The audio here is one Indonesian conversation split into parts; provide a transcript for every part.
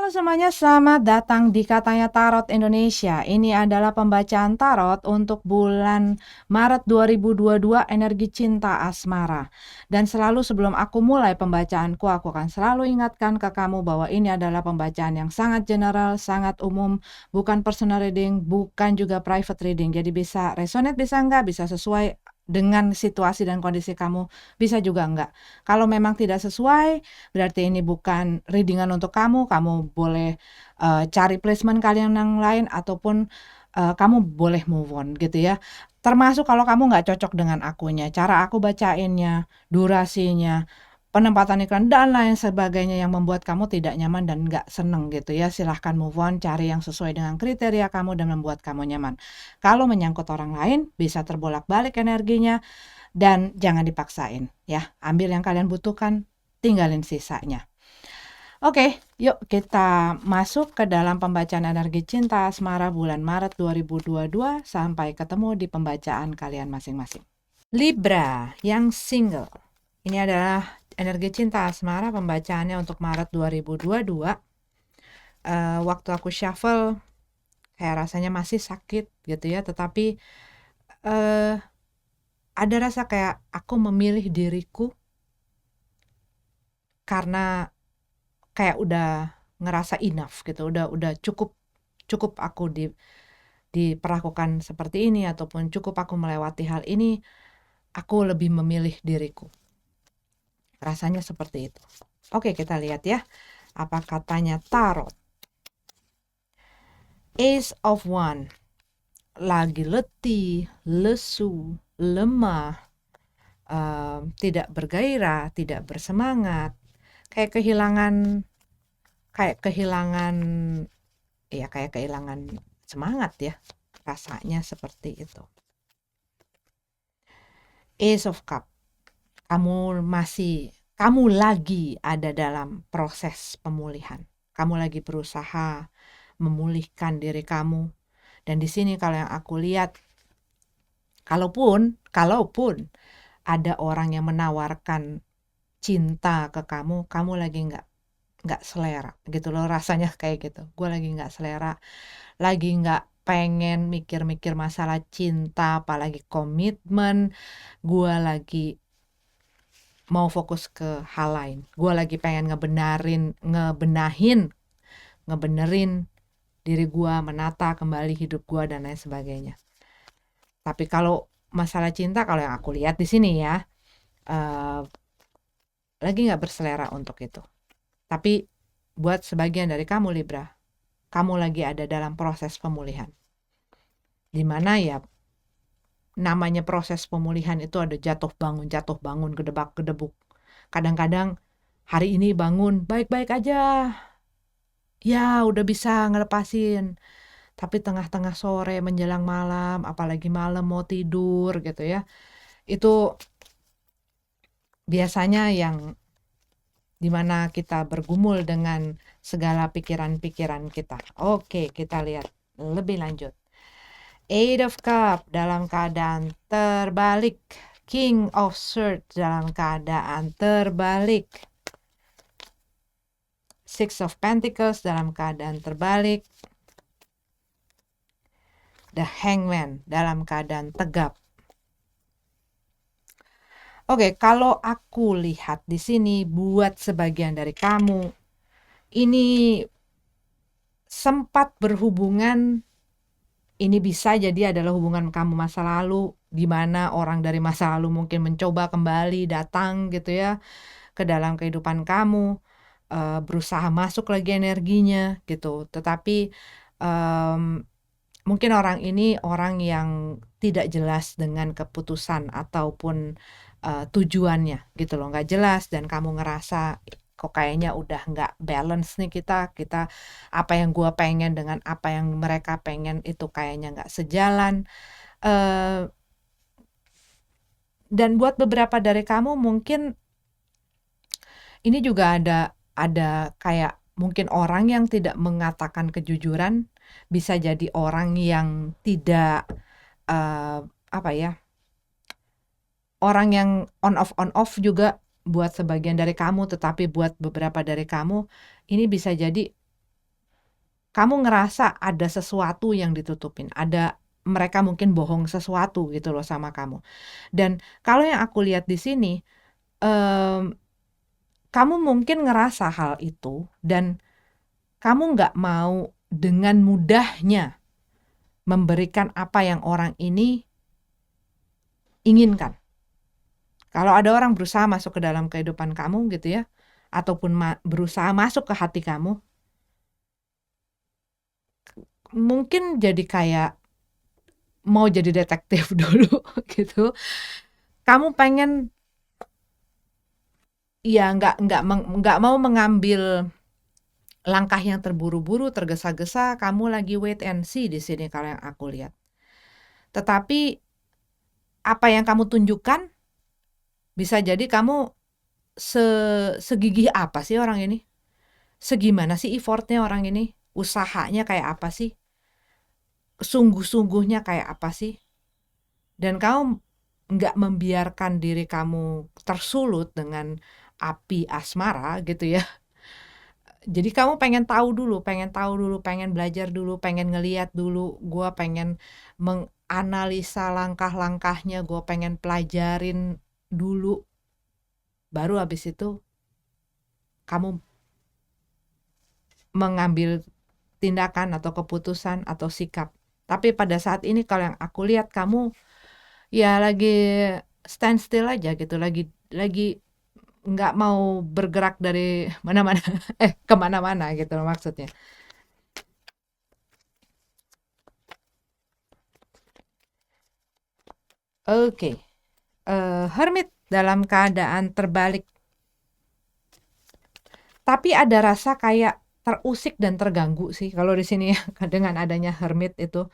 Halo semuanya, selamat datang di Katanya Tarot Indonesia. Ini adalah pembacaan tarot untuk bulan Maret 2022 energi cinta asmara. Dan selalu sebelum aku mulai pembacaanku, aku akan selalu ingatkan ke kamu bahwa ini adalah pembacaan yang sangat general, sangat umum, bukan personal reading, bukan juga private reading. Jadi bisa resonate, bisa enggak, bisa sesuai dengan situasi dan kondisi kamu, bisa juga enggak. Kalau memang tidak sesuai, berarti ini bukan readingan untuk kamu. Kamu boleh cari placement kalian yang lain, ataupun kamu boleh move on gitu ya. Termasuk kalau kamu nggak cocok dengan akunya, cara aku bacainnya, durasinya, penempatan iklan, dan lain sebagainya yang membuat kamu tidak nyaman dan nggak seneng gitu ya. Silahkan move on, cari yang sesuai dengan kriteria kamu dan membuat kamu nyaman. Kalau menyangkut orang lain, bisa terbolak-balik energinya, dan jangan dipaksain ya. Ambil yang kalian butuhkan, tinggalin sisanya. Oke, yuk kita masuk ke dalam pembacaan energi cinta asmara bulan Maret 2022 sampai ketemu di pembacaan kalian masing-masing. Libra yang single. Ini adalah energi cinta asmara pembacaannya untuk Maret 2022. Waktu aku shuffle kayak rasanya masih sakit gitu ya, tetapi ada rasa kayak aku memilih diriku karena kayak udah ngerasa enough gitu, udah cukup aku diperlakukan seperti ini, ataupun cukup aku melewati hal ini, aku lebih memilih diriku. Rasanya seperti itu. Oke, kita lihat ya, apa katanya tarot. Ace of Wands. Lagi letih, lesu, lemah, tidak bergairah, tidak bersemangat, kayak kehilangan semangat ya, rasanya seperti itu. Ace of Cups. Kamu lagi ada dalam proses pemulihan. Kamu lagi berusaha memulihkan diri kamu. Dan di sini kalau yang aku lihat, kalaupun ada orang yang menawarkan cinta ke kamu, kamu lagi nggak selera gitu loh, rasanya kayak gitu. Gue lagi nggak selera, lagi nggak pengen mikir-mikir masalah cinta, apalagi komitmen. Gue lagi mau fokus ke hal lain. Gue lagi pengen ngebenerin diri gue, menata kembali hidup gue dan lain sebagainya. Tapi kalau masalah cinta, kalau yang aku lihat di sini ya, lagi nggak berselera untuk itu. Tapi buat sebagian dari kamu Libra, kamu lagi ada dalam proses pemulihan. Dimana ya, namanya proses pemulihan itu ada jatuh bangun, gedebak-gedebuk. Kadang-kadang hari ini bangun baik-baik aja, ya udah bisa ngelepasin. Tapi tengah-tengah sore menjelang malam, apalagi malam mau tidur gitu ya, itu biasanya yang dimana kita bergumul dengan segala pikiran-pikiran kita. Oke, kita lihat lebih lanjut. Eight of Cups dalam keadaan terbalik. King of Swords dalam keadaan terbalik. Six of Pentacles dalam keadaan terbalik. The Hangman dalam keadaan tegap. Oke, kalau aku lihat di sini, buat sebagian dari kamu, ini sempat berhubungan. Ini bisa jadi adalah hubungan kamu masa lalu, di mana orang dari masa lalu mungkin mencoba kembali datang gitu ya ke dalam kehidupan kamu, berusaha masuk lagi energinya gitu. Tetapi mungkin orang ini orang yang tidak jelas dengan keputusan ataupun tujuannya gitu loh, nggak jelas, dan kamu ngerasa kok kayaknya udah nggak balance nih kita apa yang gua pengen dengan apa yang mereka pengen itu kayaknya nggak sejalan. Dan buat beberapa dari kamu mungkin ini juga ada kayak mungkin orang yang tidak mengatakan kejujuran, bisa jadi orang yang tidak apa ya, orang yang on off juga buat sebagian dari kamu, tetapi buat beberapa dari kamu ini bisa jadi kamu ngerasa ada sesuatu yang ditutupin, mereka mungkin bohong sesuatu gitu loh sama kamu. Dan kalau yang aku lihat di sini, mmm, kamu mungkin ngerasa hal itu dan kamu nggak mau dengan mudahnya memberikan apa yang orang ini inginkan. Kalau ada orang berusaha masuk ke dalam kehidupan kamu gitu ya, ataupun berusaha masuk ke hati kamu, mungkin jadi kayak mau jadi detektif dulu gitu. Kamu pengen, ya nggak mau mengambil langkah yang terburu-buru, tergesa-gesa. Kamu lagi wait and see di sini kalau yang aku lihat. Tetapi apa yang kamu tunjukkan bisa jadi kamu segigih apa sih orang ini? Segimana sih effortnya orang ini? Usahanya kayak apa sih? Sungguh-sungguhnya kayak apa sih? Dan kamu nggak membiarkan diri kamu tersulut dengan api asmara gitu ya. Jadi kamu pengen tahu dulu, pengen belajar dulu, pengen ngeliat dulu, gue pengen menganalisa langkah-langkahnya, gue pengen pelajarin dulu, baru habis itu kamu mengambil tindakan atau keputusan atau sikap. Tapi pada saat ini kalau yang aku lihat kamu ya lagi stand still aja gitu, lagi nggak mau bergerak dari mana-mana, kemana-mana gitu loh maksudnya. Oke, Hermit dalam keadaan terbalik, tapi ada rasa kayak terusik dan terganggu sih kalau di sini ya dengan adanya Hermit itu.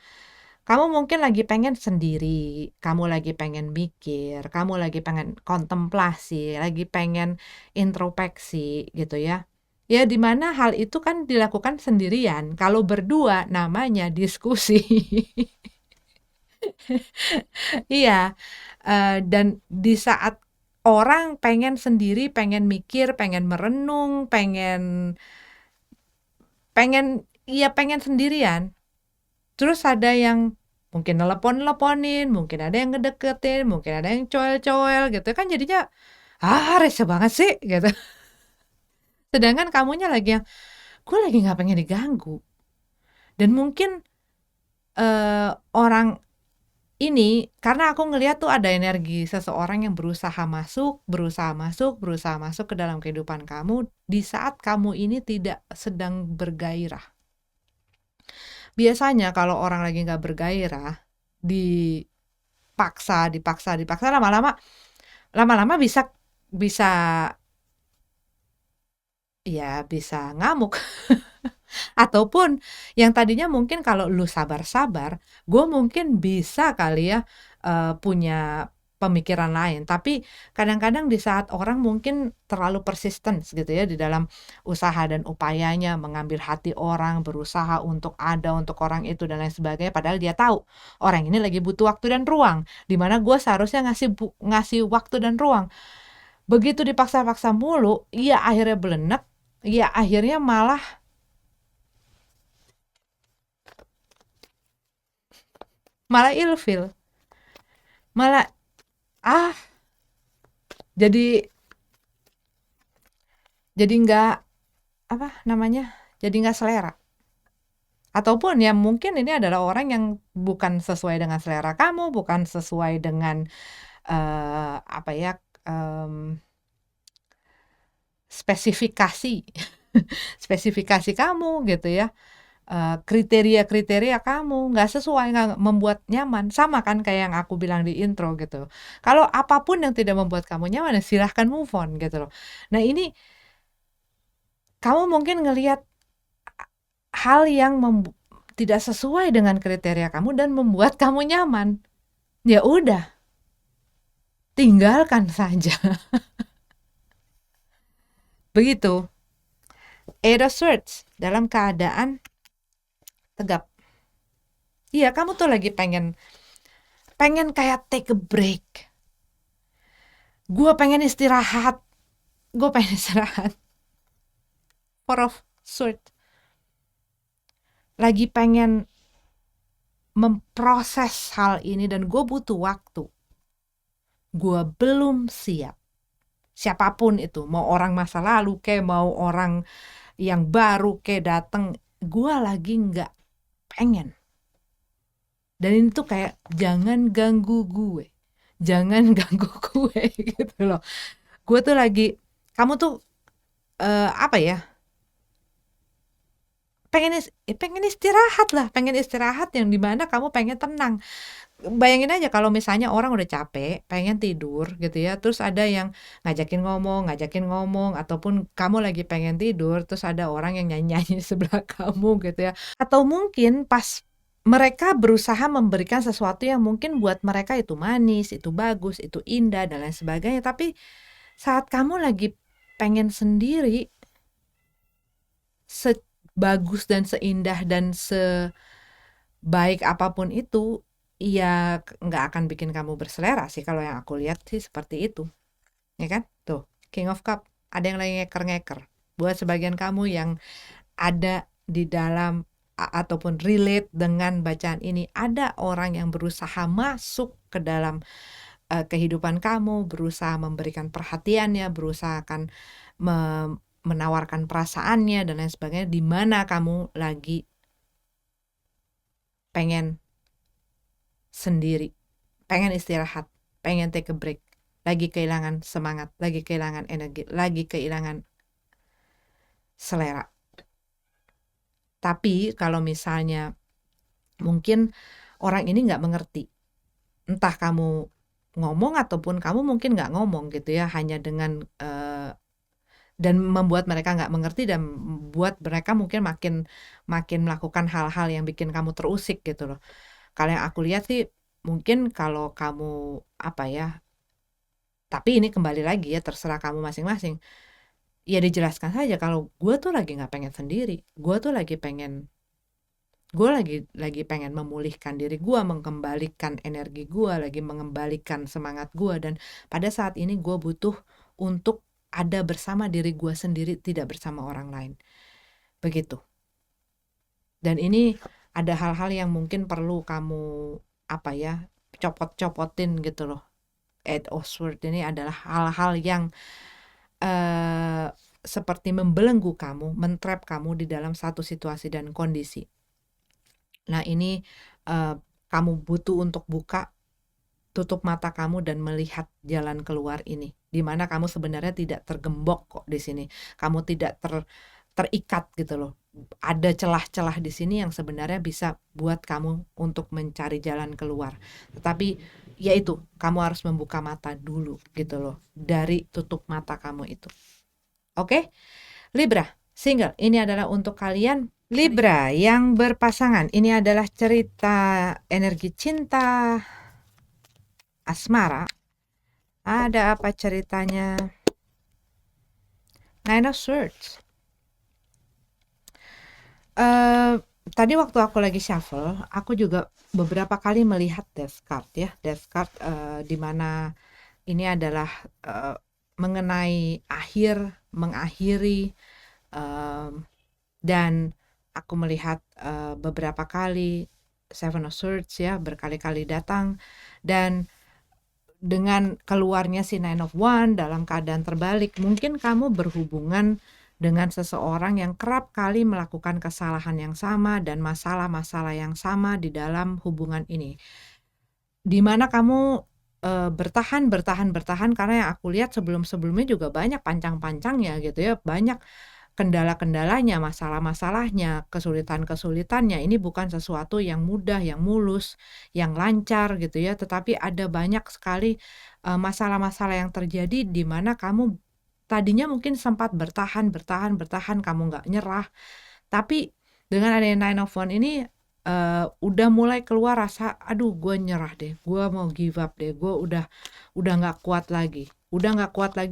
Kamu mungkin lagi pengen sendiri, kamu lagi pengen mikir, kamu lagi pengen kontemplasi, lagi pengen introspeksi gitu ya. Ya di mana hal itu kan dilakukan sendirian, kalau berdua namanya diskusi. Iya, dan di saat orang pengen sendiri, pengen mikir, pengen merenung, pengen sendirian. Terus ada yang mungkin nelepon-neleponin, mungkin ada yang ngedeketin, mungkin ada yang coel-coel gitu kan, jadinya, rese banget sih gitu. Sedangkan kamunya lagi yang, gue lagi nggak pengen diganggu. Dan mungkin orang ini karena aku ngelihat tuh ada energi seseorang yang berusaha masuk ke dalam kehidupan kamu di saat kamu ini tidak sedang bergairah. Biasanya kalau orang lagi nggak bergairah, dipaksa, lama-lama bisa bisa bisa ngamuk. Ataupun yang tadinya mungkin kalau lu sabar-sabar, gue mungkin bisa kali ya punya pemikiran lain. Tapi kadang-kadang di saat orang mungkin terlalu persisten gitu ya di dalam usaha dan upayanya mengambil hati orang, berusaha untuk ada untuk orang itu dan lain sebagainya. Padahal dia tahu orang ini lagi butuh waktu dan ruang, di mana gue seharusnya ngasih waktu dan ruang. Begitu dipaksa-paksa mulu, ya akhirnya belenek, ya akhirnya malah ilfil, malah ah jadi nggak apa namanya, jadi nggak selera. Ataupun ya mungkin ini adalah orang yang bukan sesuai dengan selera kamu, bukan sesuai dengan apa ya, spesifikasi spesifikasi kamu gitu ya. Kriteria-kriteria kamu nggak sesuai, nggak membuat nyaman, sama kan kayak yang aku bilang di intro gitu. Kalau apapun yang tidak membuat kamu nyaman, ya silahkan move on gitu loh. Nah ini kamu mungkin ngelihat hal yang tidak sesuai dengan kriteria kamu dan membuat kamu nyaman. Ya udah, tinggalkan saja. Begitu. Eight of Swords dalam keadaan tegap. Iya, kamu tuh lagi pengen kayak take a break. Gue pengen istirahat. Four of Swords. lagi pengen memproses hal ini dan gue butuh waktu. Gue belum siap. Siapapun itu, mau orang masa lalu kayak mau orang yang baru kayak dateng, gue lagi nggak pengen. Dan ini tuh kayak jangan ganggu gue, jangan ganggu gue gitu loh. Gue tuh lagi, kamu tuh apa ya? Pengen istirahat lah, pengen istirahat yang dimana kamu pengen tenang. Bayangin aja kalau misalnya orang udah capek, pengen tidur gitu ya, terus ada yang ngajakin ngomong, ataupun kamu lagi pengen tidur, terus ada orang yang nyanyi-nyanyi di sebelah kamu gitu ya. Atau mungkin pas mereka berusaha memberikan sesuatu yang mungkin buat mereka itu manis, itu bagus, itu indah, dan lain sebagainya. Tapi saat kamu lagi pengen sendiri, sebagus dan seindah dan sebaik apapun itu, ya nggak akan bikin kamu berselera sih. Kalau yang aku lihat sih seperti itu, ya kan? Tuh, King of Cup, ada yang lagi ngeker-ngeker. Buat sebagian kamu yang ada di dalam ataupun relate dengan bacaan ini, ada orang yang berusaha masuk ke dalam kehidupan kamu, berusaha memberikan perhatiannya, berusaha akan menawarkan perasaannya dan lain sebagainya, di mana kamu lagi pengen sendiri, pengen istirahat, pengen take a break, lagi kehilangan semangat, lagi kehilangan energi, lagi kehilangan selera. Tapi kalau misalnya mungkin orang ini nggak mengerti, entah kamu ngomong ataupun kamu mungkin nggak ngomong gitu ya, hanya dengan dan membuat mereka nggak mengerti dan buat mereka mungkin makin melakukan hal-hal yang bikin kamu terusik gitu loh. Kalau yang aku lihat sih mungkin kalau kamu apa ya, tapi ini kembali lagi ya, terserah kamu masing-masing. Ya dijelaskan saja kalau gue tuh lagi nggak pengen sendiri, gue lagi pengen memulihkan diri gue, mengembalikan energi gue, lagi mengembalikan semangat gue, dan pada saat ini gue butuh untuk ada bersama diri gue sendiri, tidak bersama orang lain. Begitu. Dan ini ada hal-hal yang mungkin perlu kamu apa ya, copot-copotin gitu loh. Ed Oswald ini adalah hal-hal yang seperti membelenggu kamu, mentrap kamu di dalam satu situasi dan kondisi. Nah ini kamu butuh untuk buka, tutup mata kamu dan melihat jalan keluar ini, di mana kamu sebenarnya tidak tergembok kok di sini, kamu tidak terikat gitu loh. Ada celah-celah di sini yang sebenarnya bisa buat kamu untuk mencari jalan keluar. Tetapi yaitu kamu harus membuka mata dulu gitu loh dari tutup mata kamu itu. Oke? Libra, single. Ini adalah untuk kalian Libra yang berpasangan. Ini adalah cerita energi cinta asmara. Ada apa ceritanya? Nine of Swords. Tadi waktu aku lagi shuffle, aku juga beberapa kali melihat Death Card ya. Death Card di mana ini adalah mengenai mengakhiri, dan aku melihat beberapa kali Seven of Swords ya, berkali-kali datang, dan dengan keluarnya si Nine of Wands dalam keadaan terbalik, mungkin kamu berhubungan dengan seseorang yang kerap kali melakukan kesalahan yang sama dan masalah-masalah yang sama di dalam hubungan ini. Di mana kamu bertahan karena yang aku lihat sebelum-sebelumnya juga banyak pancang-pancangnya gitu ya, banyak kendala-kendalanya, masalah-masalahnya, kesulitan-kesulitannya. Ini bukan sesuatu yang mudah, yang mulus, yang lancar gitu ya, tetapi ada banyak sekali masalah-masalah yang terjadi di mana kamu tadinya mungkin sempat bertahan, kamu nggak nyerah, tapi dengan adanya Nine of Wands ini udah mulai keluar rasa, aduh gue nyerah deh, gue mau give up deh, gue udah nggak kuat lagi,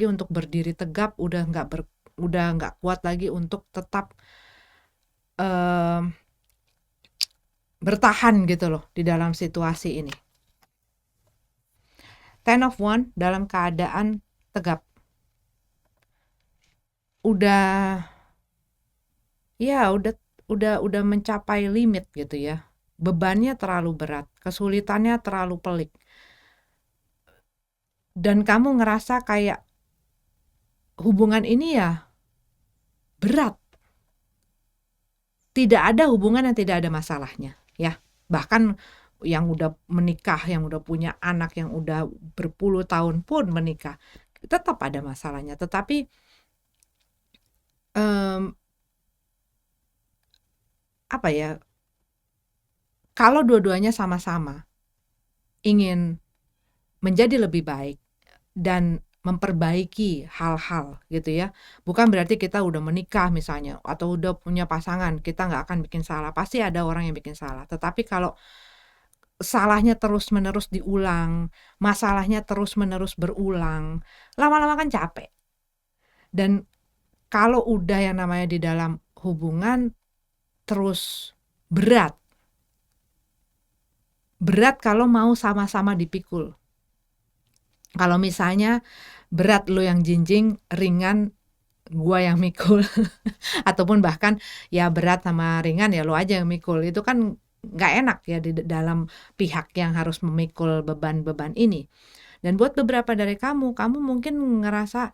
untuk berdiri tegap, udah nggak kuat lagi untuk tetap bertahan gitu loh di dalam situasi ini. Ten of Wands dalam keadaan tegap, udah udah mencapai limit gitu ya. Bebannya terlalu berat, kesulitannya terlalu pelik. Dan kamu ngerasa kayak hubungan ini ya berat. Tidak ada hubungan yang tidak ada masalahnya, ya. Bahkan yang udah menikah, yang udah punya anak, yang udah berpuluh tahun pun menikah, tetap ada masalahnya. Tetapi apa ya? Kalau dua-duanya sama-sama ingin menjadi lebih baik dan memperbaiki hal-hal gitu ya. Bukan berarti kita udah menikah misalnya atau udah punya pasangan, kita nggak akan bikin salah. Pasti ada orang yang bikin salah. Tetapi kalau salahnya terus-menerus diulang, masalahnya terus-menerus berulang, lama-lama kan capek. Dan kalau udah yang namanya di dalam hubungan terus berat. Berat kalau mau sama-sama dipikul. Kalau misalnya berat lo yang jinjing, ringan gua yang mikul. Ataupun bahkan ya berat sama ringan ya lo aja yang mikul. Itu kan nggak enak ya di dalam pihak yang harus memikul beban-beban ini. Dan buat beberapa dari kamu mungkin ngerasa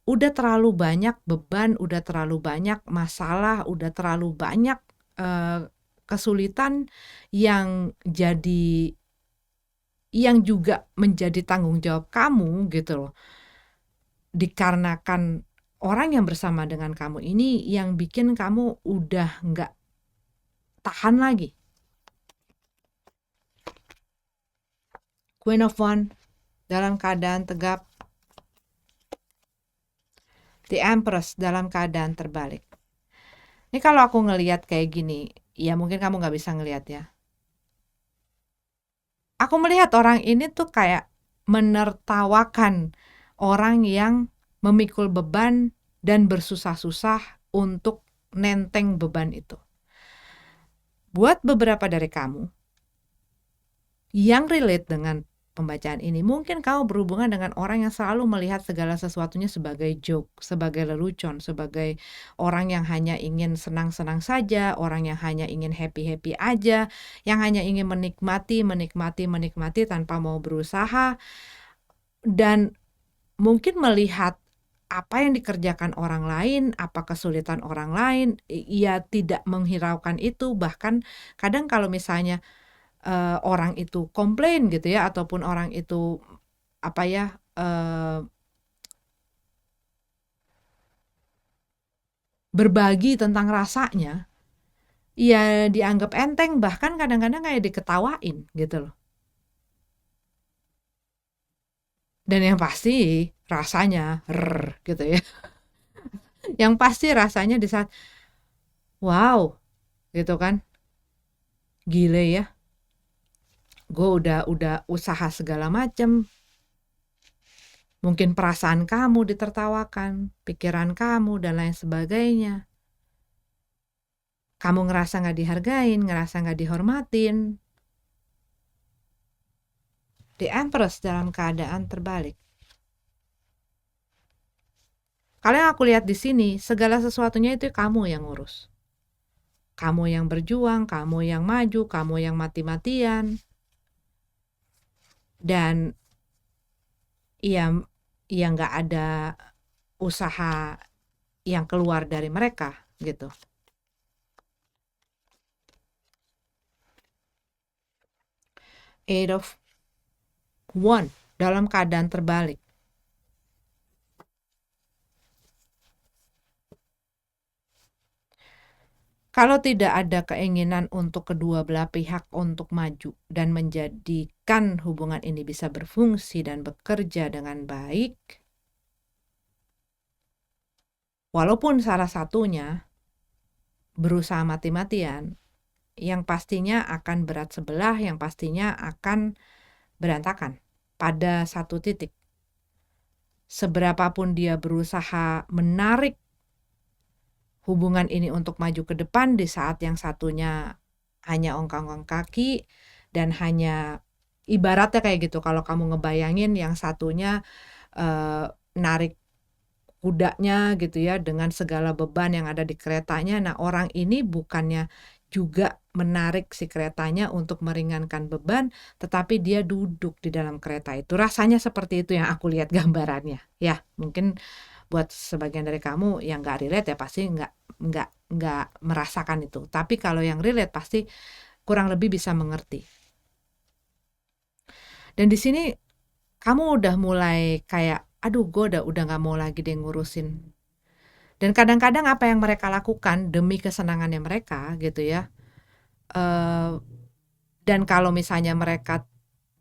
udah terlalu banyak beban, udah terlalu banyak masalah, udah terlalu banyak kesulitan yang juga menjadi tanggung jawab kamu gitu loh. Dikarenakan orang yang bersama dengan kamu ini yang bikin kamu udah nggak tahan lagi. Queen of Wands dalam keadaan tegap. The Empress dalam keadaan terbalik. Ini kalau aku ngelihat kayak gini, ya mungkin kamu nggak bisa ngelihat ya. Aku melihat orang ini tuh kayak menertawakan orang yang memikul beban dan bersusah-susah untuk nenteng beban itu. Buat beberapa dari kamu yang relate dengan pembacaan ini, mungkin kamu berhubungan dengan orang yang selalu melihat segala sesuatunya sebagai joke, sebagai lelucon, sebagai orang yang hanya ingin senang-senang saja, orang yang hanya ingin happy-happy aja, yang hanya ingin menikmati tanpa mau berusaha, dan mungkin melihat apa yang dikerjakan orang lain, apa kesulitan orang lain, ia tidak menghiraukan itu. Bahkan kadang kalau misalnya orang itu komplain gitu ya, ataupun orang itu berbagi tentang rasanya, ya dianggap enteng, bahkan kadang-kadang kayak diketawain gitu loh. Dan yang pasti rasanya gitu ya. Yang pasti rasanya di saat wow gitu kan, gile ya, gue udah usaha segala macem, mungkin perasaan kamu ditertawakan, pikiran kamu dan lain sebagainya, kamu ngerasa gak dihargain, ngerasa gak dihormatin. The Empress dalam keadaan terbalik. Kalau yang aku lihat di sini, segala sesuatunya itu kamu yang ngurus. Kamu yang berjuang, kamu yang maju, kamu yang mati-matian. Dan ya nggak ada usaha yang keluar dari mereka gitu. Eight of Wands dalam keadaan terbalik. Kalau tidak ada keinginan untuk kedua belah pihak untuk maju dan menjadikan hubungan ini bisa berfungsi dan bekerja dengan baik, walaupun salah satunya berusaha mati-matian, yang pastinya akan berat sebelah, yang pastinya akan berantakan pada satu titik. Seberapapun dia berusaha menarik hubungan ini untuk maju ke depan, di saat yang satunya hanya ongkang-ongkang kaki dan hanya ibaratnya kayak gitu, kalau kamu ngebayangin yang satunya narik kudanya gitu ya, dengan segala beban yang ada di keretanya. Nah, orang ini bukannya juga menarik si keretanya untuk meringankan beban, tetapi dia duduk di dalam kereta itu. Rasanya seperti itu yang aku lihat gambarannya. Ya, mungkin buat sebagian dari kamu yang nggak relate ya pasti nggak merasakan itu. Tapi kalau yang relate pasti kurang lebih bisa mengerti. Dan di sini kamu udah mulai kayak, aduh gue udah nggak mau lagi deh ngurusin. Dan kadang-kadang apa yang mereka lakukan demi kesenangannya mereka gitu ya. eh, dan kalau misalnya mereka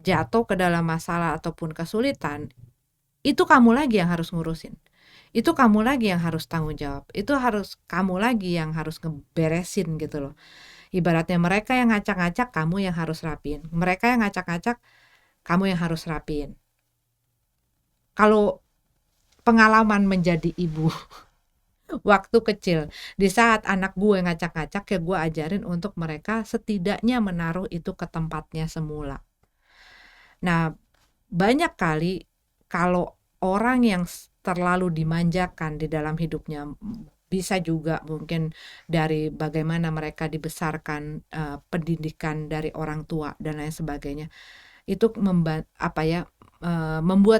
jatuh ke dalam masalah ataupun kesulitan, itu kamu lagi yang harus ngurusin. Itu kamu lagi yang harus tanggung jawab. Itu harus kamu lagi yang harus ngeberesin gitu loh. Ibaratnya mereka yang ngacak-ngacak, kamu yang harus rapiin. Mereka yang ngacak-ngacak, kamu yang harus rapiin. Kalau pengalaman menjadi ibu waktu kecil, di saat anak gue ngacak-ngacak ya gue ajarin untuk mereka setidaknya menaruh itu ke tempatnya semula. Nah, banyak kali kalau orang yang terlalu dimanjakan di dalam hidupnya, bisa juga mungkin dari bagaimana mereka dibesarkan, pendidikan dari orang tua dan lain sebagainya. Itu membuat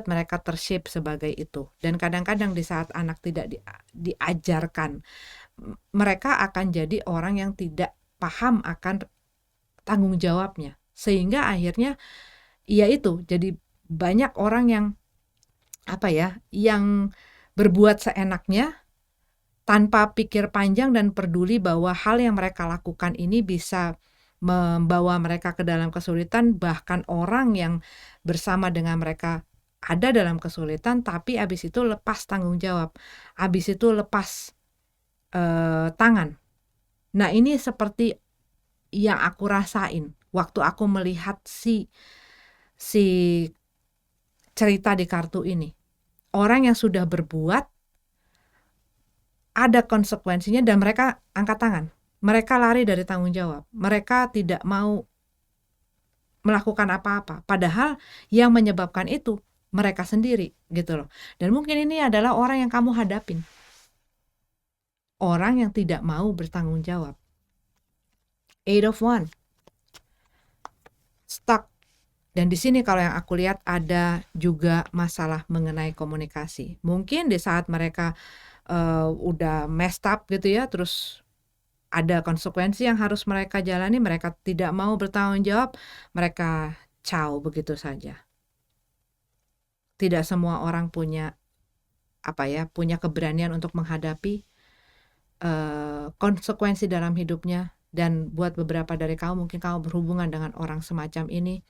mereka ter-shape sebagai itu. Dan kadang-kadang di saat anak tidak diajarkan, mereka akan jadi orang yang tidak paham akan tanggung jawabnya. Sehingga akhirnya ya itu jadi banyak orang yang yang berbuat seenaknya tanpa pikir panjang dan peduli bahwa hal yang mereka lakukan ini bisa membawa mereka ke dalam kesulitan, bahkan orang yang bersama dengan mereka ada dalam kesulitan, tapi abis itu lepas tanggung jawab, abis itu lepas tangan. Nah, ini seperti yang aku rasain waktu aku melihat si cerita di kartu ini. Orang yang sudah berbuat ada konsekuensinya dan mereka angkat tangan. Mereka lari dari tanggung jawab. Mereka tidak mau melakukan apa-apa. Padahal yang menyebabkan itu mereka sendiri gitu loh. Dan mungkin ini adalah orang yang kamu hadapin. Orang yang tidak mau bertanggung jawab. 8 of Wands. Stuck. Dan di sini kalau yang aku lihat ada juga masalah mengenai komunikasi. Mungkin di saat mereka udah messed up gitu ya, terus ada konsekuensi yang harus mereka jalani, mereka tidak mau bertanggung jawab, mereka ciao begitu saja. Tidak semua orang punya punya keberanian untuk menghadapi konsekuensi dalam hidupnya. Dan buat beberapa dari kamu mungkin kamu berhubungan dengan orang semacam ini.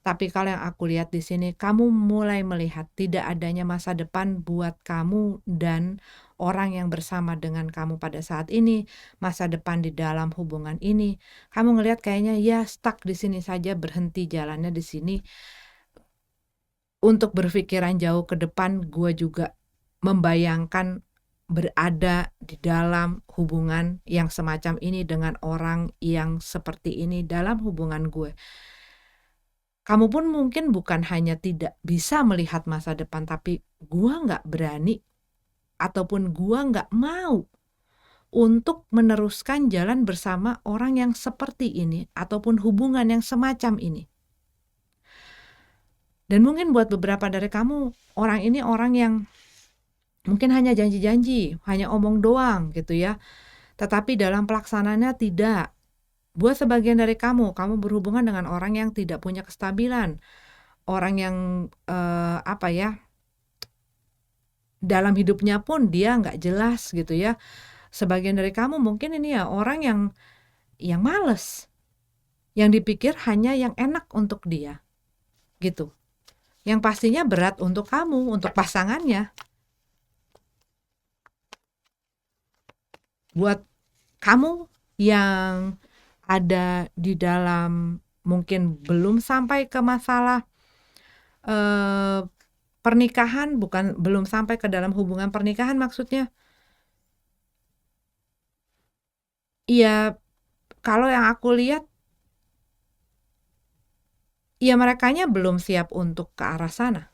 Tapi kalau yang aku lihat di sini, kamu mulai melihat tidak adanya masa depan buat kamu dan orang yang bersama dengan kamu pada saat ini, masa depan di dalam hubungan ini. Kamu ngelihat kayaknya ya stuck di sini saja, berhenti jalannya di sini. Untuk berpikiran jauh ke depan, gue juga membayangkan berada di dalam hubungan yang semacam ini dengan orang yang seperti ini dalam hubungan gue. Kamu pun mungkin bukan hanya tidak bisa melihat masa depan, tapi gua nggak berani ataupun gua nggak mau untuk meneruskan jalan bersama orang yang seperti ini ataupun hubungan yang semacam ini. Dan mungkin buat beberapa dari kamu, orang ini orang yang mungkin hanya janji-janji, hanya omong doang gitu ya. Tetapi dalam pelaksanaannya tidak. Buat sebagian dari kamu berhubungan dengan orang yang tidak punya kestabilan. Orang yang dalam hidupnya pun dia nggak jelas gitu ya. Sebagian dari kamu mungkin ini ya orang yang males, yang dipikir hanya yang enak untuk dia gitu, yang pastinya berat untuk kamu, untuk pasangannya. Buat kamu yang ada di dalam mungkin belum sampai ke masalah pernikahan, belum sampai ke dalam hubungan pernikahan maksudnya. Iya, kalau yang aku lihat, ya merekanya belum siap untuk ke arah sana.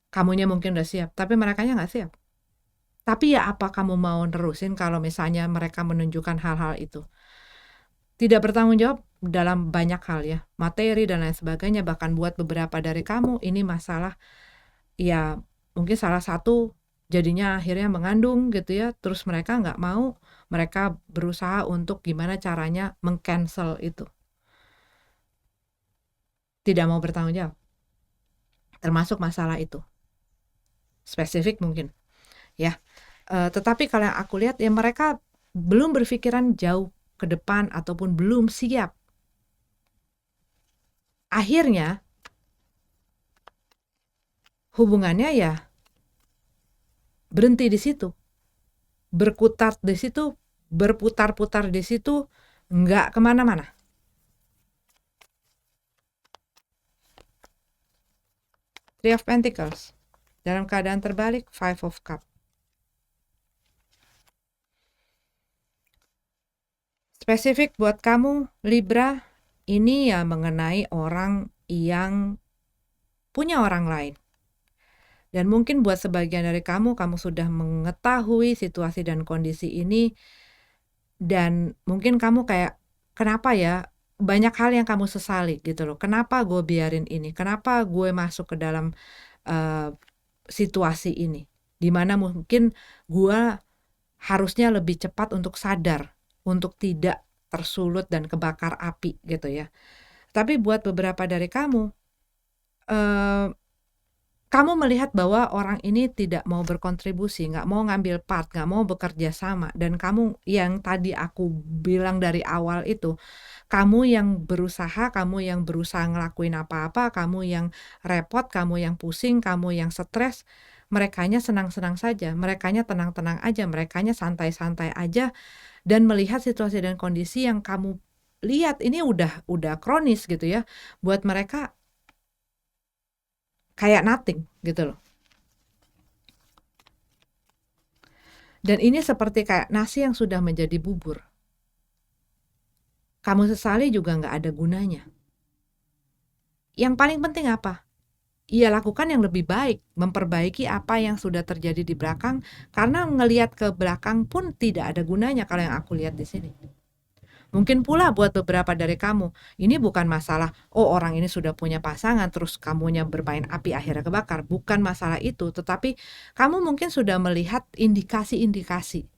Kamunya mungkin udah siap, tapi merekanya nggak siap. Tapi ya apa kamu mau nerusin kalau misalnya mereka menunjukkan hal-hal itu? Tidak bertanggung jawab dalam banyak hal ya, materi dan lain sebagainya, bahkan buat beberapa dari kamu ini masalah, ya mungkin salah satu jadinya akhirnya mengandung gitu ya, terus mereka nggak mau, mereka berusaha untuk gimana caranya meng-cancel itu, tidak mau bertanggung jawab, termasuk masalah itu, spesifik mungkin ya. Tetapi kalau yang aku lihat ya mereka belum berpikiran jauh ke depan ataupun belum siap. Akhirnya hubungannya ya berhenti di situ, berkutat di situ, berputar-putar di situ, nggak kemana-mana. Three of Pentacles. Dalam keadaan terbalik, Five of Cup. Spesifik buat kamu, Libra, ini ya mengenai orang yang punya orang lain. Dan mungkin buat sebagian dari kamu sudah mengetahui situasi dan kondisi ini, dan mungkin kamu kayak, kenapa ya, banyak hal yang kamu sesali gitu loh. Kenapa gue biarin ini? Kenapa gue masuk ke dalam situasi ini? Dimana mungkin gue harusnya lebih cepat untuk sadar, untuk tidak tersulut dan kebakar api gitu ya. Tapi buat beberapa dari kamu, kamu melihat bahwa orang ini tidak mau berkontribusi, nggak mau ngambil part, nggak mau bekerja sama, dan kamu yang tadi aku bilang dari awal itu, kamu yang berusaha ngelakuin apa-apa, kamu yang repot, kamu yang pusing, kamu yang stres, merekanya senang-senang saja, merekanya tenang-tenang aja, merekanya santai-santai aja, dan melihat situasi dan kondisi yang kamu lihat ini udah kronis gitu ya, buat mereka kayak nothing gitu loh. Dan ini seperti kayak nasi yang sudah menjadi bubur. Kamu sesali juga nggak ada gunanya. Yang paling penting apa? Ia lakukan yang lebih baik, memperbaiki apa yang sudah terjadi di belakang, karena ngelihat ke belakang pun tidak ada gunanya kalau yang aku lihat di sini. Mungkin pula buat beberapa dari kamu, ini bukan masalah, oh orang ini sudah punya pasangan, terus kamunya bermain api akhirnya kebakar. Bukan masalah itu, tetapi kamu mungkin sudah melihat indikasi-indikasi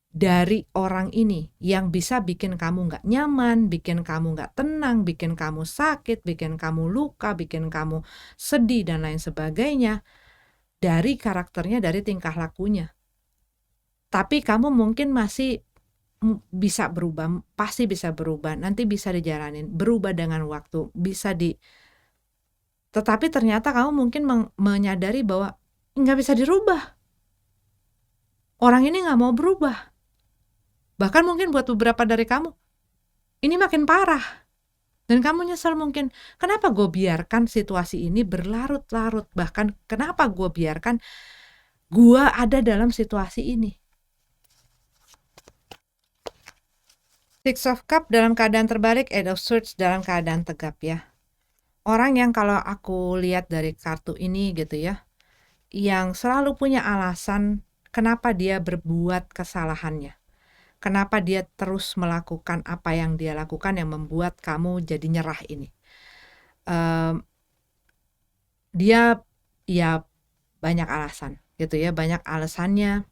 dari orang ini yang bisa bikin kamu nggak nyaman, bikin kamu nggak tenang, bikin kamu sakit, bikin kamu luka, bikin kamu sedih, dan lain sebagainya, dari karakternya, dari tingkah lakunya. Tapi kamu mungkin masih bisa berubah, pasti bisa berubah, nanti bisa dijalanin, berubah dengan waktu, tetapi ternyata kamu mungkin menyadari bahwa nggak bisa dirubah. Orang ini nggak mau berubah. Bahkan mungkin buat beberapa dari kamu, ini makin parah. Dan kamu nyesel mungkin, kenapa gue biarkan situasi ini berlarut-larut, bahkan kenapa gue biarkan gue ada dalam situasi ini. Six of Cup dalam keadaan terbalik, Eight of Swords dalam keadaan tegap ya. Orang yang kalau aku lihat dari kartu ini gitu ya, yang selalu punya alasan kenapa dia berbuat kesalahannya. Kenapa dia terus melakukan apa yang dia lakukan yang membuat kamu jadi nyerah ini. Dia ya banyak alasan gitu ya, banyak alasannya,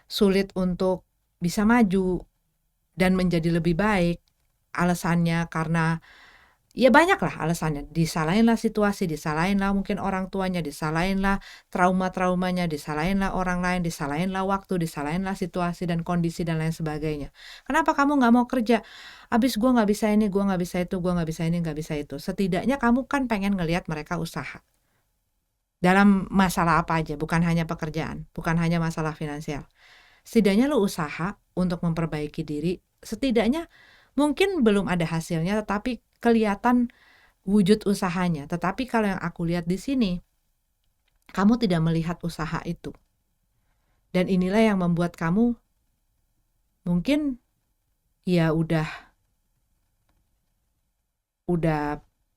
sulit untuk bisa maju dan menjadi lebih baik. Alasannya karena ya banyak lah alasannya, disalahin lah situasi, disalahin lah mungkin orang tuanya, disalahin lah trauma-traumanya, disalahin lah orang lain, disalahin lah waktu, disalahin lah situasi dan kondisi dan lain sebagainya. Kenapa kamu nggak mau kerja? Abis gue nggak bisa ini, gue nggak bisa itu, gue nggak bisa ini, nggak bisa itu. Setidaknya kamu kan pengen ngelihat mereka usaha dalam masalah apa aja, bukan hanya pekerjaan, bukan hanya masalah finansial. Setidaknya lo usaha untuk memperbaiki diri, setidaknya mungkin belum ada hasilnya, tetapi kelihatan wujud usahanya. Tetapi kalau yang aku lihat di sini, kamu tidak melihat usaha itu. Dan inilah yang membuat kamu mungkin ya udah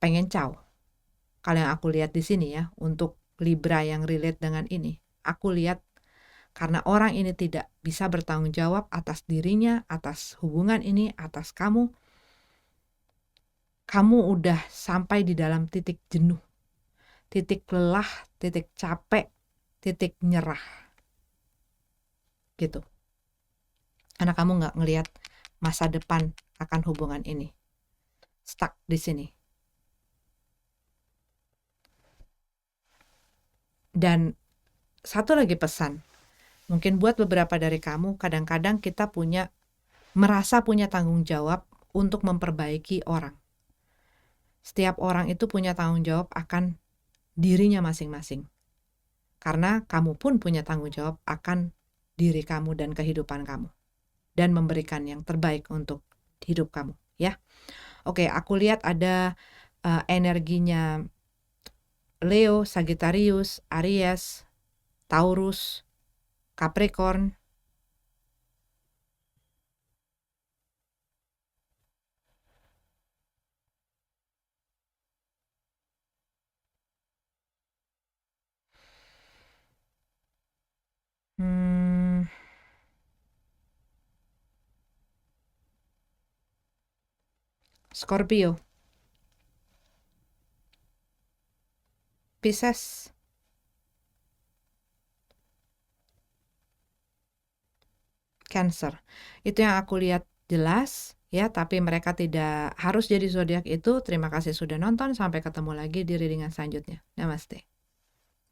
pengen caw. Kalau yang aku lihat di sini ya, untuk Libra yang relate dengan ini, aku lihat karena orang ini tidak bisa bertanggung jawab atas dirinya, atas hubungan ini, atas kamu udah sampai di dalam titik jenuh, titik lelah, titik capek, titik nyerah. Gitu. Karena kamu nggak ngelihat masa depan akan hubungan ini. Stuck di sini. Dan satu lagi pesan, mungkin buat beberapa dari kamu, kadang-kadang kita merasa punya tanggung jawab untuk memperbaiki orang. Setiap orang itu punya tanggung jawab akan dirinya masing-masing. Karena kamu pun punya tanggung jawab akan diri kamu dan kehidupan kamu. Dan memberikan yang terbaik untuk hidup kamu, ya. Oke, aku lihat ada energinya Leo, Sagittarius, Aries, Taurus, Capricorn. Scorpio, Pisces, Cancer. Itu yang aku lihat jelas ya, tapi mereka tidak harus jadi zodiak itu. Terima kasih sudah nonton, sampai ketemu lagi di readingan selanjutnya. Namaste.